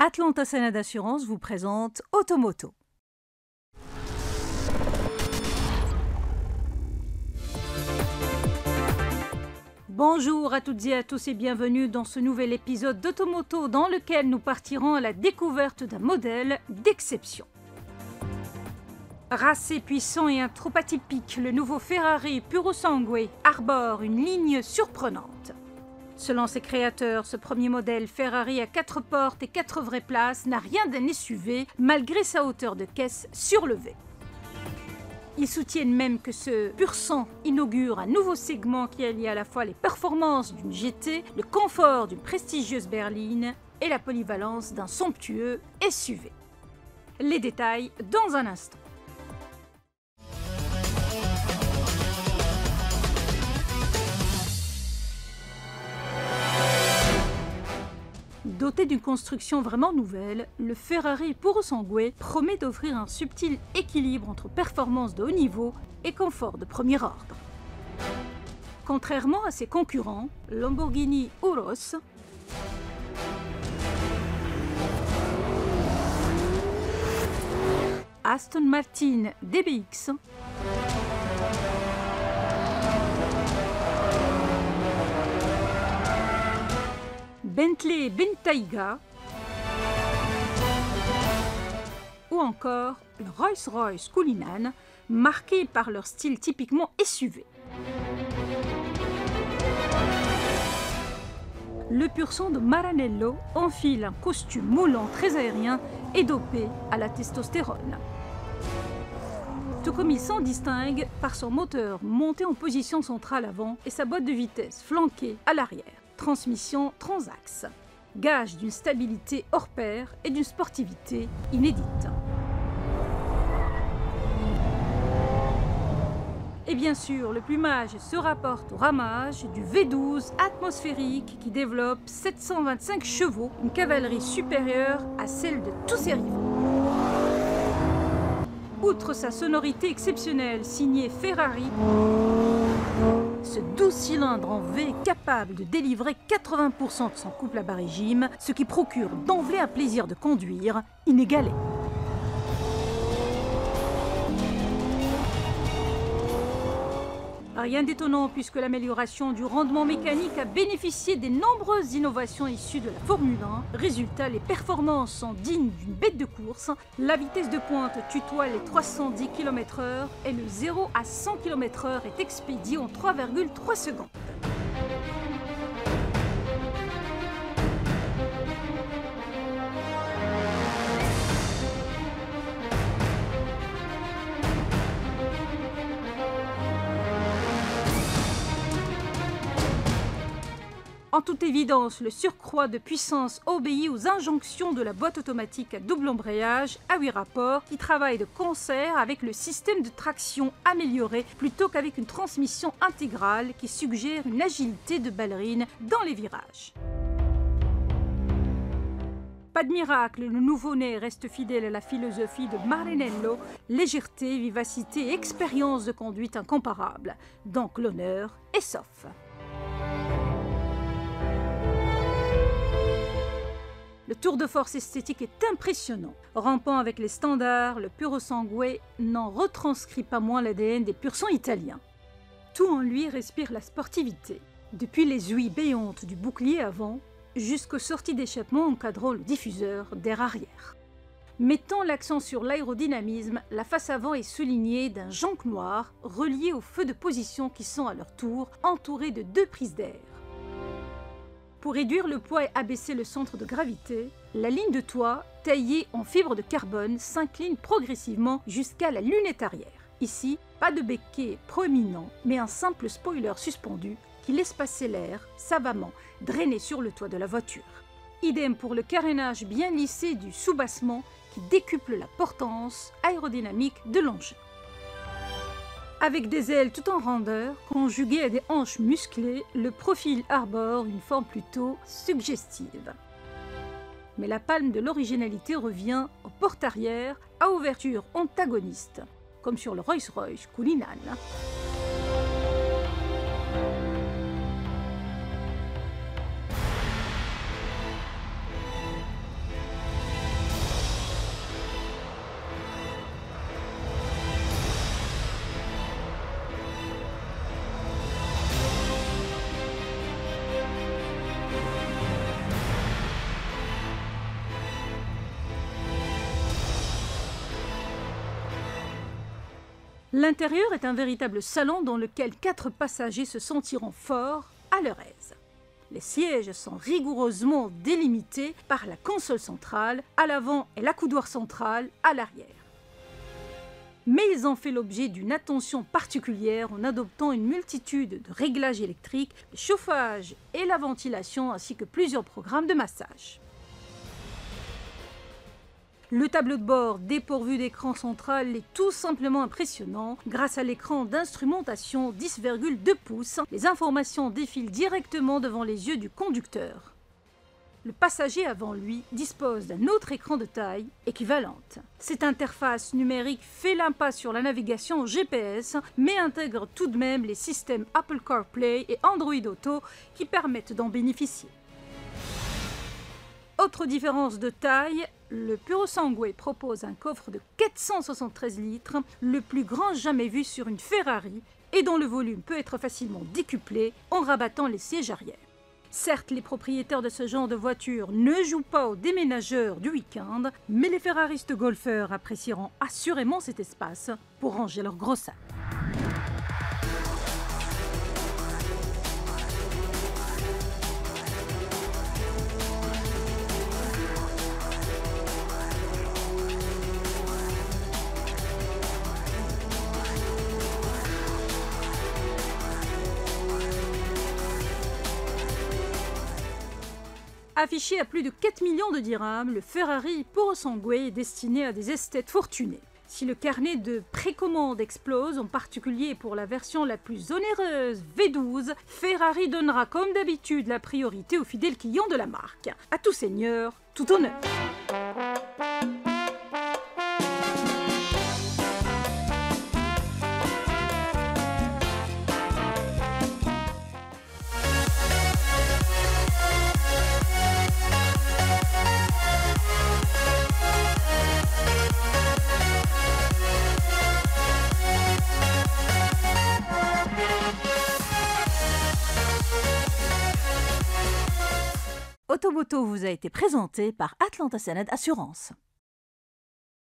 Atlanta Sénat d'Assurance vous présente Automoto. Bonjour à toutes et à tous et bienvenue dans ce nouvel épisode d'Automoto dans lequel nous partirons à la découverte d'un modèle d'exception. Racé, puissant et un trop atypique, le nouveau Ferrari Purosangue arbore une ligne surprenante. Selon ses créateurs, ce premier modèle Ferrari à 4 portes et 4 vraies places n'a rien d'un SUV malgré sa hauteur de caisse surlevée. Ils soutiennent même que ce pur sang inaugure un nouveau segment qui allie à la fois les performances d'une GT, le confort d'une prestigieuse berline et la polyvalence d'un somptueux SUV. Les détails dans un instant. Doté d'une construction vraiment nouvelle, le Ferrari Purosangue promet d'offrir un subtil équilibre entre performance de haut niveau et confort de premier ordre. Contrairement à ses concurrents, Lamborghini Urus, Aston Martin DBX, Bentley Bentayga ou encore le Rolls-Royce Cullinan, marqués par leur style typiquement SUV. Le pur sang de Maranello enfile un costume moulant très aérien et dopé à la testostérone. Tout comme il s'en distingue par son moteur monté en position centrale avant et sa boîte de vitesse flanquée à l'arrière. Transmission transaxe, gage d'une stabilité hors pair et d'une sportivité inédite. Et bien sûr, le plumage se rapporte au ramage du V12 atmosphérique qui développe 725 chevaux, une cavalerie supérieure à celle de tous ses rivaux. Outre sa sonorité exceptionnelle signée Ferrari, ce 12 cylindres en V est capable de délivrer 80% de son couple à bas régime, ce qui procure d'emblée un plaisir de conduire inégalé. Rien d'étonnant puisque l'amélioration du rendement mécanique a bénéficié des nombreuses innovations issues de la Formule 1. Résultat, les performances sont dignes d'une bête de course. La vitesse de pointe tutoie les 310 km/h et le 0 à 100 km/h est expédié en 3,3 secondes. En toute évidence, le surcroît de puissance obéit aux injonctions de la boîte automatique à double embrayage à 8 rapports qui travaille de concert avec le système de traction amélioré plutôt qu'avec une transmission intégrale qui suggère une agilité de ballerine dans les virages. Pas de miracle, le nouveau-né reste fidèle à la philosophie de Maranello, légèreté, vivacité et expérience de conduite incomparable. Donc l'honneur est sauf. Le tour de force esthétique est impressionnant. Rampant avec les standards, le Purosangue n'en retranscrit pas moins l'ADN des pur sang italiens. Tout en lui respire la sportivité, depuis les ouïes béantes du bouclier avant jusqu'aux sorties d'échappement encadrant le diffuseur d'air arrière. Mettant l'accent sur l'aérodynamisme, la face avant est soulignée d'un jonc noir relié aux feux de position qui sont à leur tour entourés de 2 prises d'air. Pour réduire le poids et abaisser le centre de gravité, la ligne de toit, taillée en fibre de carbone, s'incline progressivement jusqu'à la lunette arrière. Ici, pas de becquet proéminent, mais un simple spoiler suspendu qui laisse passer l'air savamment drainé sur le toit de la voiture. Idem pour le carénage bien lissé du soubassement qui décuple la portance aérodynamique de l'engin. Avec des ailes tout en rondeur, conjuguées à des hanches musclées, le profil arbore une forme plutôt suggestive. Mais la palme de l'originalité revient aux portes arrière à ouverture antagoniste, comme sur le Rolls-Royce Cullinan. L'intérieur est un véritable salon dans lequel 4 passagers se sentiront forts à leur aise. Les sièges sont rigoureusement délimités par la console centrale à l'avant et l'accoudoir central à l'arrière. Mais ils ont fait l'objet d'une attention particulière en adoptant une multitude de réglages électriques, le chauffage et la ventilation ainsi que plusieurs programmes de massage. Le tableau de bord dépourvu d'écran central est tout simplement impressionnant. Grâce à l'écran d'instrumentation 10,2 pouces, les informations défilent directement devant les yeux du conducteur. Le passager avant lui dispose d'un autre écran de taille équivalente. Cette interface numérique fait l'impasse sur la navigation au GPS, mais intègre tout de même les systèmes Apple CarPlay et Android Auto qui permettent d'en bénéficier. Autre différence de taille, le Purosangue propose un coffre de 473 litres, le plus grand jamais vu sur une Ferrari, et dont le volume peut être facilement décuplé en rabattant les sièges arrière. Certes, les propriétaires de ce genre de voiture ne jouent pas aux déménageurs du week-end, mais les ferraristes golfeurs apprécieront assurément cet espace pour ranger leurs gros sacs. Affiché à plus de 4 millions de dirhams, le Ferrari Purosangue est destiné à des esthètes fortunés. Si le carnet de précommande explose, en particulier pour la version la plus onéreuse V12, Ferrari donnera comme d'habitude la priorité aux fidèles clients de la marque. À tout seigneur, tout honneur. Automoto vous a été présenté par Atlanta Sened Assurance.